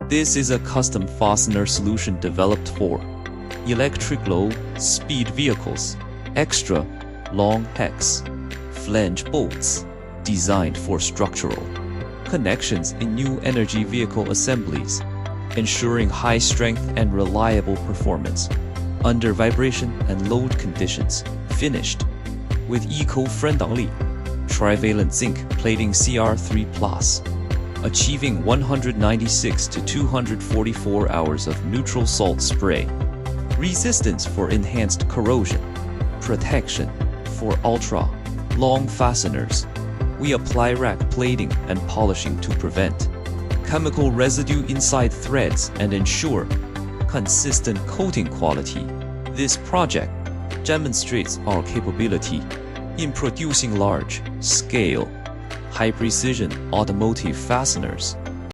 This is a custom fastener solution developed for electric low-speed vehicles, extra long hex flange bolts, designed for structural connections in new energy vehicle assemblies, ensuring high strength and reliable performance under vibration and load conditions. Finished with eco-friendly Trivalent Zinc plating CR3+, achieving 196 to 244 hours of neutral salt spray resistance for enhanced corrosion protection. For ultra-long fasteners, we apply rack plating and polishing to prevent chemical residue inside threads and ensure consistent coating quality. This project demonstrates our capability in producing large-scale, high-precision automotive fasteners